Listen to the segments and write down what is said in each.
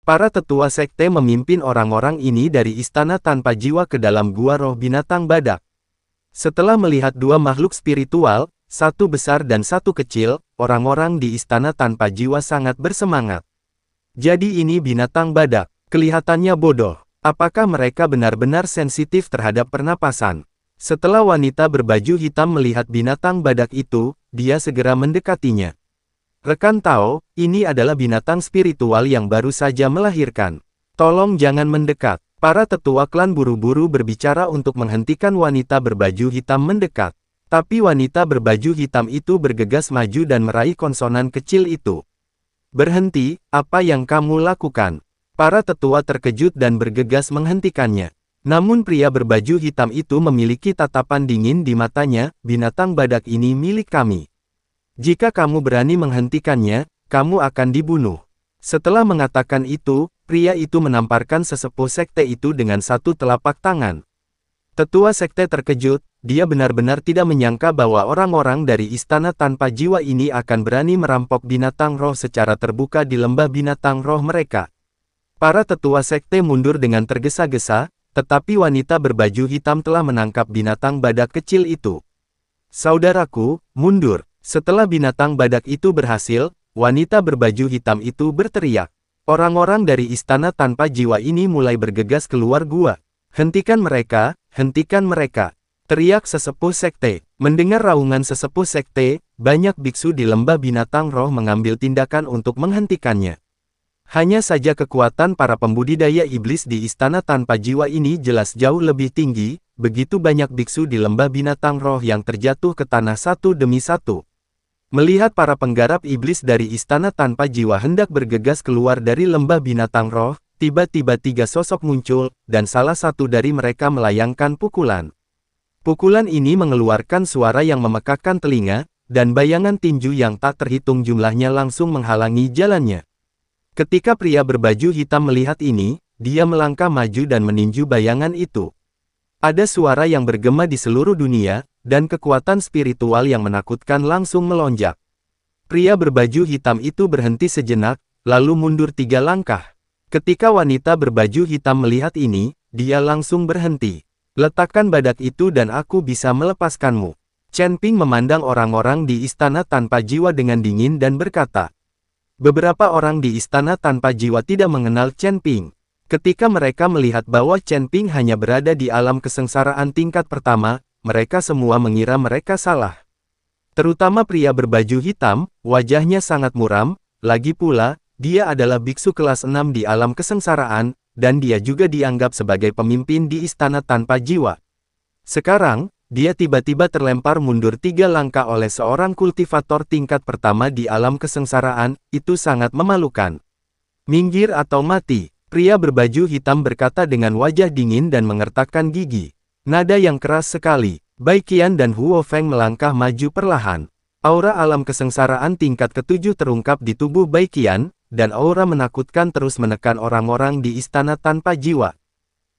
Para tetua sekte memimpin orang-orang ini dari istana tanpa jiwa ke dalam gua roh binatang badak. Setelah melihat dua makhluk spiritual, satu besar dan satu kecil, orang-orang di istana tanpa jiwa sangat bersemangat. Jadi ini binatang badak, kelihatannya bodoh. Apakah mereka benar-benar sensitif terhadap pernapasan? Setelah wanita berbaju hitam melihat binatang badak itu, dia segera mendekatinya. Rekan Tao, ini adalah binatang spiritual yang baru saja melahirkan. Tolong jangan mendekat. Para tetua klan buru-buru berbicara untuk menghentikan wanita berbaju hitam mendekat. Tapi wanita berbaju hitam itu bergegas maju dan meraih konsonan kecil itu. Berhenti, apa yang kamu lakukan? Para tetua terkejut dan bergegas menghentikannya. Namun pria berbaju hitam itu memiliki tatapan dingin di matanya, binatang badak ini milik kami. Jika kamu berani menghentikannya, kamu akan dibunuh. Setelah mengatakan itu, pria itu menamparkan sesepuh sekte itu dengan satu telapak tangan. Tetua sekte terkejut, dia benar-benar tidak menyangka bahwa orang-orang dari istana tanpa jiwa ini akan berani merampok binatang roh secara terbuka di lembah binatang roh mereka. Para tetua sekte mundur dengan tergesa-gesa, tetapi wanita berbaju hitam telah menangkap binatang badak kecil itu. Saudaraku, mundur. Setelah binatang badak itu berhasil, wanita berbaju hitam itu berteriak. Orang-orang dari istana tanpa jiwa ini mulai bergegas keluar gua. Hentikan mereka, hentikan mereka. Teriak sesepuh sekte. Mendengar raungan sesepuh sekte, banyak biksu di lembah binatang roh mengambil tindakan untuk menghentikannya. Hanya saja kekuatan para pembudidaya iblis di istana tanpa jiwa ini jelas jauh lebih tinggi, begitu banyak biksu di lembah binatang roh yang terjatuh ke tanah satu demi satu. Melihat para penggarap iblis dari istana tanpa jiwa hendak bergegas keluar dari lembah binatang roh, tiba-tiba tiga sosok muncul, dan salah satu dari mereka melayangkan pukulan. Pukulan ini mengeluarkan suara yang memekakkan telinga, dan bayangan tinju yang tak terhitung jumlahnya langsung menghalangi jalannya. Ketika pria berbaju hitam melihat ini, dia melangkah maju dan meninju bayangan itu. Ada suara yang bergema di seluruh dunia, dan kekuatan spiritual yang menakutkan langsung melonjak. Pria berbaju hitam itu berhenti sejenak, lalu mundur 3 langkah. Ketika wanita berbaju hitam melihat ini, dia langsung berhenti. Letakkan badak itu dan aku bisa melepaskanmu. Chen Ping memandang orang-orang di istana tanpa jiwa dengan dingin dan berkata. Beberapa orang di istana tanpa jiwa tidak mengenal Chen Ping. Ketika mereka melihat bahwa Chen Ping hanya berada di alam kesengsaraan tingkat pertama, mereka semua mengira mereka salah. Terutama pria berbaju hitam, wajahnya sangat muram, lagi pula, dia adalah biksu kelas 6 di alam kesengsaraan, dan dia juga dianggap sebagai pemimpin di istana tanpa jiwa. Sekarang, dia tiba-tiba terlempar mundur 3 langkah oleh seorang kultivator tingkat pertama di alam kesengsaraan, itu sangat memalukan. Minggir atau mati. Pria berbaju hitam berkata dengan wajah dingin dan mengertakkan gigi. Nada yang keras sekali. Bai Qian dan Huo Feng melangkah maju perlahan. Aura alam kesengsaraan tingkat ke-7 terungkap di tubuh Bai Qian, dan aura menakutkan terus menekan orang-orang di istana tanpa jiwa.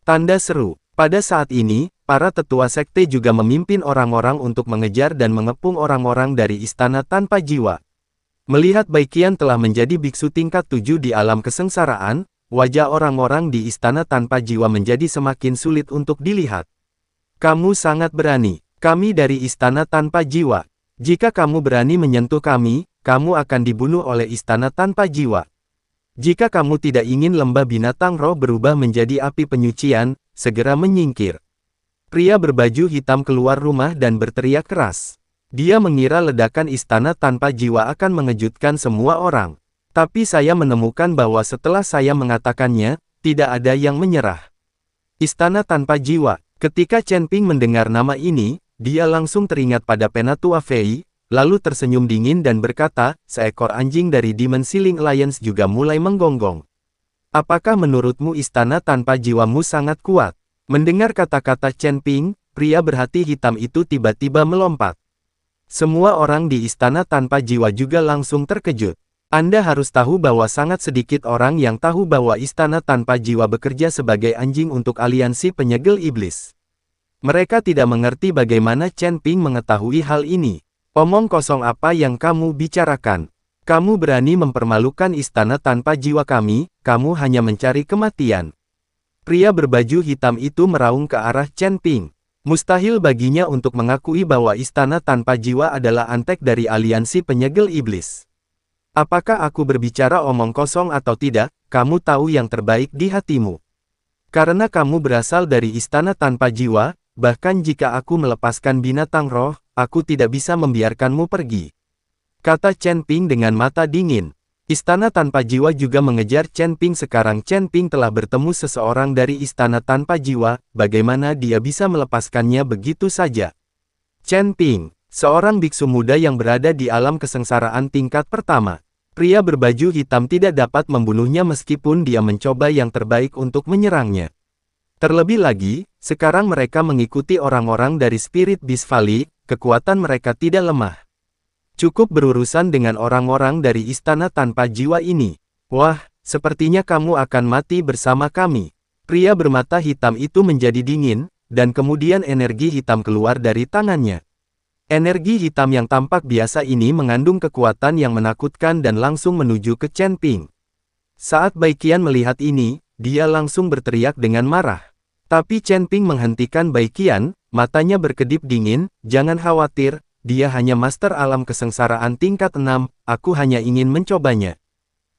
Tanda seru. Pada saat ini, para tetua sekte juga memimpin orang-orang untuk mengejar dan mengepung orang-orang dari istana tanpa jiwa. Melihat Bai Qian telah menjadi biksu tingkat 7 di alam kesengsaraan, wajah orang-orang di istana tanpa jiwa menjadi semakin sulit untuk dilihat. Kamu sangat berani. Kami dari istana tanpa jiwa. Jika kamu berani menyentuh kami, kamu akan dibunuh oleh istana tanpa jiwa. Jika kamu tidak ingin lembah binatang roh berubah menjadi api penyucian, segera menyingkir. Pria berbaju hitam keluar rumah dan berteriak keras. Dia mengira ledakan istana tanpa jiwa akan mengejutkan semua orang. Tapi saya menemukan bahwa setelah saya mengatakannya, tidak ada yang menyerah. Istana tanpa jiwa. Ketika Chen Ping mendengar nama ini, dia langsung teringat pada Penatua Fei, lalu tersenyum dingin dan berkata, seekor anjing dari Demon Ceiling Alliance juga mulai menggonggong. Apakah menurutmu istana tanpa jiwamu sangat kuat? Mendengar kata-kata Chen Ping, pria berhati hitam itu tiba-tiba melompat. Semua orang di istana tanpa jiwa juga langsung terkejut. Anda harus tahu bahwa sangat sedikit orang yang tahu bahwa istana tanpa jiwa bekerja sebagai anjing untuk aliansi penyegel iblis. Mereka tidak mengerti bagaimana Chen Ping mengetahui hal ini. Omong kosong apa yang kamu bicarakan? Kamu berani mempermalukan istana tanpa jiwa kami, kamu hanya mencari kematian. Pria berbaju hitam itu meraung ke arah Chen Ping. Mustahil baginya untuk mengakui bahwa istana tanpa jiwa adalah antek dari aliansi penyegel iblis. Apakah aku berbicara omong kosong atau tidak, kamu tahu yang terbaik di hatimu. Karena kamu berasal dari istana tanpa jiwa, bahkan jika aku melepaskan binatang roh, aku tidak bisa membiarkanmu pergi. Kata Chen Ping dengan mata dingin. Istana tanpa jiwa juga mengejar Chen Ping. Sekarang Chen Ping telah bertemu seseorang dari istana tanpa jiwa, bagaimana dia bisa melepaskannya begitu saja? Chen Ping, seorang biksu muda yang berada di alam kesengsaraan tingkat pertama. Pria berbaju hitam tidak dapat membunuhnya meskipun dia mencoba yang terbaik untuk menyerangnya. Terlebih lagi, sekarang mereka mengikuti orang-orang dari Spirit Beast Valley, kekuatan mereka tidak lemah. Cukup berurusan dengan orang-orang dari istana tanpa jiwa ini. Wah, sepertinya kamu akan mati bersama kami. Pria bermata hitam itu menjadi dingin, dan kemudian energi hitam keluar dari tangannya. Energi hitam yang tampak biasa ini mengandung kekuatan yang menakutkan dan langsung menuju ke Chen Ping. Saat Bai Qian melihat ini, dia langsung berteriak dengan marah. Tapi Chen Ping menghentikan Bai Qian, matanya berkedip dingin, jangan khawatir. Dia hanya master alam kesengsaraan tingkat 6, aku hanya ingin mencobanya.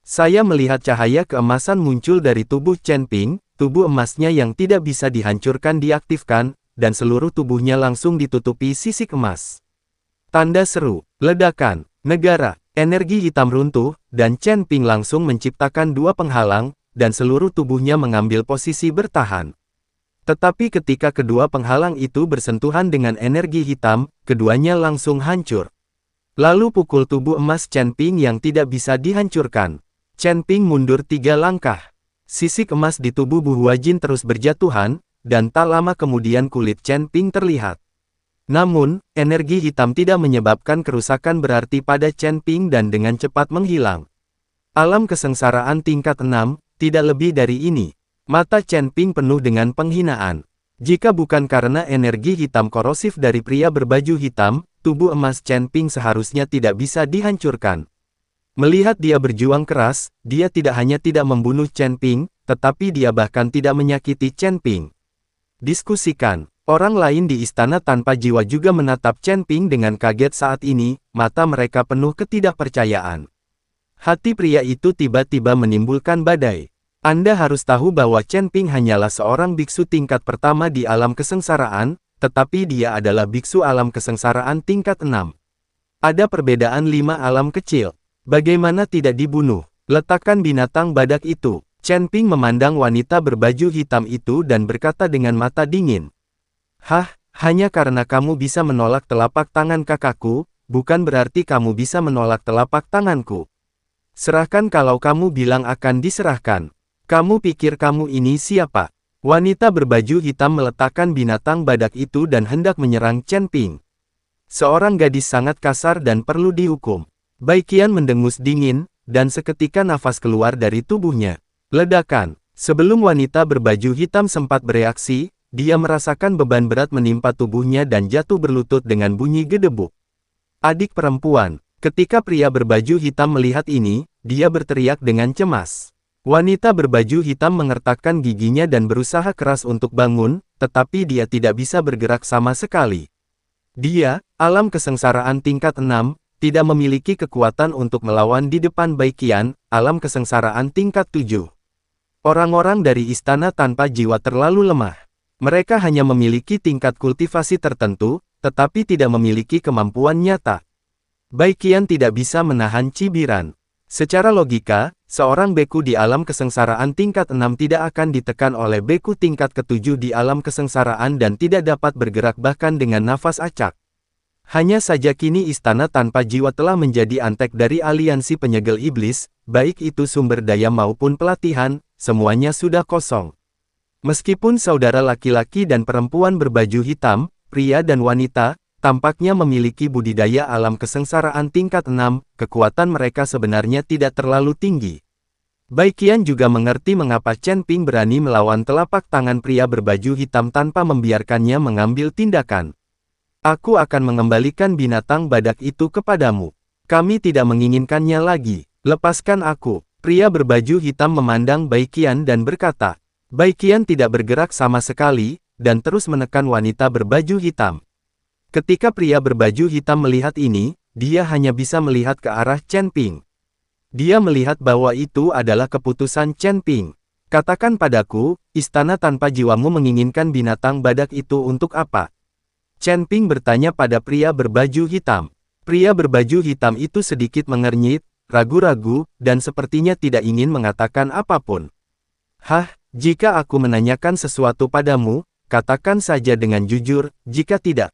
Saya melihat cahaya keemasan muncul dari tubuh Chen Ping, tubuh emasnya yang tidak bisa dihancurkan diaktifkan, dan seluruh tubuhnya langsung ditutupi sisik emas. Tanda seru, ledakan, negara, energi hitam runtuh, dan Chen Ping langsung menciptakan dua penghalang, dan seluruh tubuhnya mengambil posisi bertahan. Tetapi ketika kedua penghalang itu bersentuhan dengan energi hitam, keduanya langsung hancur. Lalu pukul tubuh emas Chen Ping yang tidak bisa dihancurkan. Chen Ping mundur 3 langkah. Sisik emas di tubuh Bu Huajin terus berjatuhan, dan tak lama kemudian kulit Chen Ping terlihat. Namun, energi hitam tidak menyebabkan kerusakan berarti pada Chen Ping dan dengan cepat menghilang. Alam kesengsaraan tingkat 6, tidak lebih dari ini. Mata Chen Ping penuh dengan penghinaan. Jika bukan karena energi hitam korosif dari pria berbaju hitam, tubuh emas Chen Ping seharusnya tidak bisa dihancurkan. Melihat dia berjuang keras, dia tidak hanya tidak membunuh Chen Ping, tetapi dia bahkan tidak menyakiti Chen Ping. Diskusikan. Orang lain di istana tanpa jiwa juga menatap Chen Ping dengan kaget saat ini, mata mereka penuh ketidakpercayaan. Hati pria itu tiba-tiba menimbulkan badai. Anda harus tahu bahwa Chen Ping hanyalah seorang biksu tingkat pertama di alam kesengsaraan, tetapi dia adalah biksu alam kesengsaraan tingkat 6. Ada perbedaan 5 alam kecil. Bagaimana tidak dibunuh? Letakkan binatang badak itu. Chen Ping memandang wanita berbaju hitam itu dan berkata dengan mata dingin. Hah, hanya karena kamu bisa menolak telapak tangan kakakku, bukan berarti kamu bisa menolak telapak tanganku. Serahkan kalau kamu bilang akan diserahkan. Kamu pikir kamu ini siapa? Wanita berbaju hitam meletakkan binatang badak itu dan hendak menyerang Chen Ping. Seorang gadis sangat kasar dan perlu dihukum. Bai Qian mendengus dingin, dan seketika nafas keluar dari tubuhnya. Ledakan. Sebelum wanita berbaju hitam sempat bereaksi, dia merasakan beban berat menimpa tubuhnya dan jatuh berlutut dengan bunyi gedebuk. Adik perempuan. Ketika pria berbaju hitam melihat ini, dia berteriak dengan cemas. Wanita berbaju hitam mengertakkan giginya dan berusaha keras untuk bangun, tetapi dia tidak bisa bergerak sama sekali. Dia, alam kesengsaraan tingkat 6, tidak memiliki kekuatan untuk melawan di depan Bai Qian, alam kesengsaraan tingkat 7. Orang-orang dari istana tanpa jiwa terlalu lemah. Mereka hanya memiliki tingkat kultivasi tertentu, tetapi tidak memiliki kemampuan nyata. Bai Qian tidak bisa menahan cibiran. Secara logika, seorang beku di alam kesengsaraan tingkat 6 tidak akan ditekan oleh beku tingkat ke-7 di alam kesengsaraan dan tidak dapat bergerak bahkan dengan nafas acak. Hanya saja kini istana tanpa jiwa telah menjadi antek dari aliansi penyegel iblis, baik itu sumber daya maupun pelatihan, semuanya sudah kosong. Meskipun saudara laki-laki dan perempuan berbaju hitam, pria dan wanita, tampaknya memiliki budidaya alam kesengsaraan tingkat 6, kekuatan mereka sebenarnya tidak terlalu tinggi. Bai Qian juga mengerti mengapa Chen Ping berani melawan telapak tangan pria berbaju hitam tanpa membiarkannya mengambil tindakan. Aku akan mengembalikan binatang badak itu kepadamu. Kami tidak menginginkannya lagi. Lepaskan aku. Pria berbaju hitam memandang Baiqian dan berkata. Baiqian tidak bergerak sama sekali, dan terus menekan wanita berbaju hitam. Ketika pria berbaju hitam melihat ini, dia hanya bisa melihat ke arah Chen Ping. Dia melihat bahwa itu adalah keputusan Chen Ping. Katakan padaku, istana tanpa jiwamu menginginkan binatang badak itu untuk apa? Chen Ping bertanya pada pria berbaju hitam. Pria berbaju hitam itu sedikit mengernyit, ragu-ragu, dan sepertinya tidak ingin mengatakan apapun. Hah, jika aku menanyakan sesuatu padamu, katakan saja dengan jujur, jika tidak.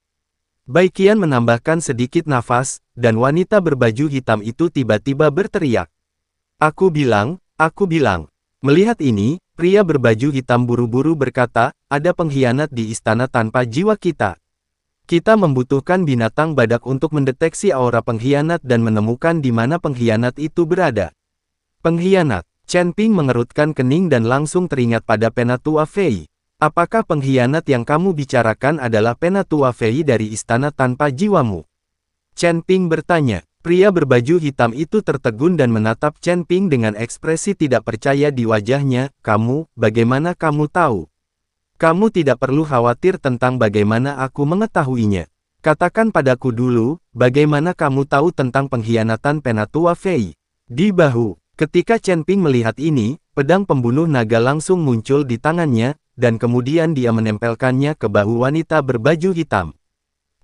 Baiqian menambahkan sedikit nafas, dan wanita berbaju hitam itu tiba-tiba berteriak. Aku bilang. Melihat ini, pria berbaju hitam buru-buru berkata, ada pengkhianat di istana tanpa jiwa kita. Kita membutuhkan binatang badak untuk mendeteksi aura pengkhianat dan menemukan di mana pengkhianat itu berada. Pengkhianat. Chen Ping mengerutkan kening dan langsung teringat pada Penatua Fei. Apakah pengkhianat yang kamu bicarakan adalah Penatua Fei dari istana tanpa jiwamu? Chen Ping bertanya. Pria berbaju hitam itu tertegun dan menatap Chen Ping dengan ekspresi tidak percaya di wajahnya. Bagaimana kamu tahu? Kamu tidak perlu khawatir tentang bagaimana aku mengetahuinya. Katakan padaku dulu, bagaimana kamu tahu tentang pengkhianatan Penatua Fei? Di bahu. Ketika Chen Ping melihat ini, pedang pembunuh naga langsung muncul di tangannya, dan kemudian dia menempelkannya ke bahu wanita berbaju hitam.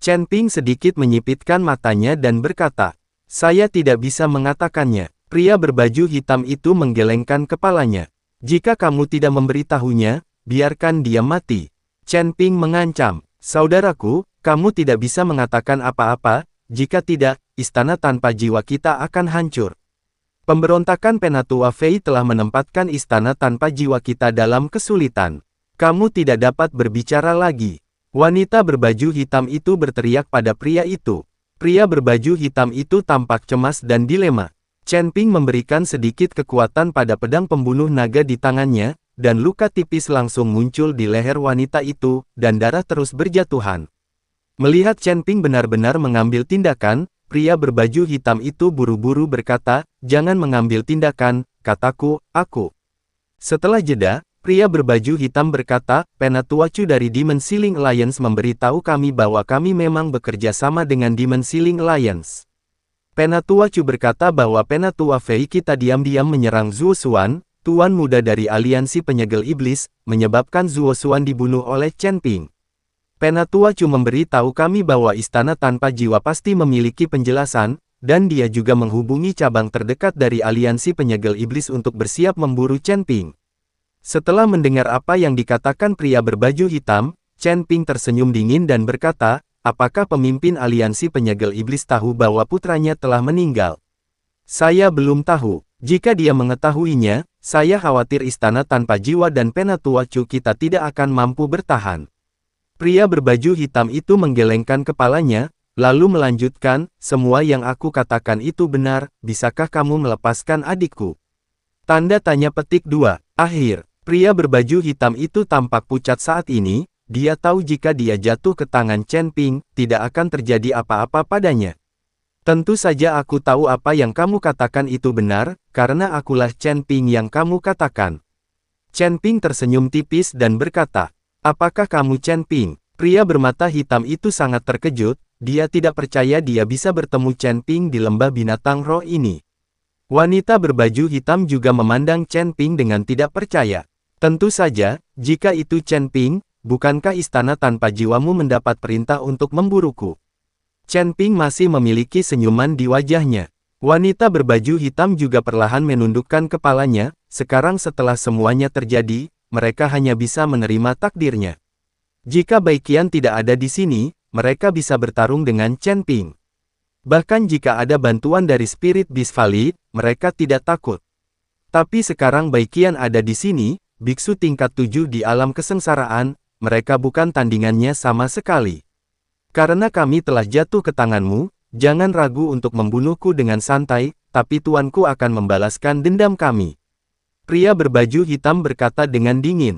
Chen Ping sedikit menyipitkan matanya dan berkata, saya tidak bisa mengatakannya. Pria berbaju hitam itu menggelengkan kepalanya. Jika kamu tidak memberitahunya, biarkan dia mati. Chen Ping mengancam, saudaraku, kamu tidak bisa mengatakan apa-apa, jika tidak, istana tanpa jiwa kita akan hancur. Pemberontakan Penatua Fei telah menempatkan istana tanpa jiwa kita dalam kesulitan. Kamu tidak dapat berbicara lagi. Wanita berbaju hitam itu berteriak pada pria itu. Pria berbaju hitam itu tampak cemas dan dilema. Chen Ping memberikan sedikit kekuatan pada pedang pembunuh naga di tangannya, dan luka tipis langsung muncul di leher wanita itu, dan darah terus berjatuhan. Melihat Chen Ping benar-benar mengambil tindakan, pria berbaju hitam itu buru-buru berkata, jangan mengambil tindakan, kataku, aku. Setelah jeda, pria berbaju hitam berkata, Penatua Chu dari Demon Sealing Alliance memberitahu kami bahwa kami memang bekerja sama dengan Demon Sealing Alliance. Penatua Chu berkata bahwa Penatua Fei kita diam-diam menyerang Zuo Xuan, tuan muda dari aliansi penyegel iblis, menyebabkan Zuo Xuan dibunuh oleh Chen Ping. Penatua Chu memberitahu kami bahwa istana tanpa jiwa pasti memiliki penjelasan, dan dia juga menghubungi cabang terdekat dari aliansi penyegel iblis untuk bersiap memburu Chen Ping. Setelah mendengar apa yang dikatakan pria berbaju hitam, Chen Ping tersenyum dingin dan berkata, apakah pemimpin aliansi penyegel iblis tahu bahwa putranya telah meninggal? Saya belum tahu. Jika dia mengetahuinya, saya khawatir istana tanpa jiwa dan Penatua Chu kita tidak akan mampu bertahan. Pria berbaju hitam itu menggelengkan kepalanya, lalu melanjutkan, semua yang aku katakan itu benar, bisakah kamu melepaskan adikku? Tanda tanya petik 2. Akhir. Pria berbaju hitam itu tampak pucat saat ini, dia tahu jika dia jatuh ke tangan Chen Ping, tidak akan terjadi apa-apa padanya. Tentu saja aku tahu apa yang kamu katakan itu benar, karena akulah Chen Ping yang kamu katakan. Chen Ping tersenyum tipis dan berkata, apakah kamu Chen Ping? Pria bermata hitam itu sangat terkejut, dia tidak percaya dia bisa bertemu Chen Ping di lembah binatang roh ini. Wanita berbaju hitam juga memandang Chen Ping dengan tidak percaya. Tentu saja, jika itu Chen Ping, bukankah istana tanpa jiwamu mendapat perintah untuk memburuku? Chen Ping masih memiliki senyuman di wajahnya. Wanita berbaju hitam juga perlahan menundukkan kepalanya, sekarang setelah semuanya terjadi, mereka hanya bisa menerima takdirnya. Jika Baiqian tidak ada di sini, mereka bisa bertarung dengan Chen Ping. Bahkan jika ada bantuan dari Spirit Beast Valley, mereka tidak takut. Tapi sekarang Baiqian ada di sini, biksu tingkat 7 di alam kesengsaraan, mereka bukan tandingannya sama sekali. Karena kami telah jatuh ke tanganmu, jangan ragu untuk membunuhku dengan santai, tapi tuanku akan membalaskan dendam kami. Pria berbaju hitam berkata dengan dingin.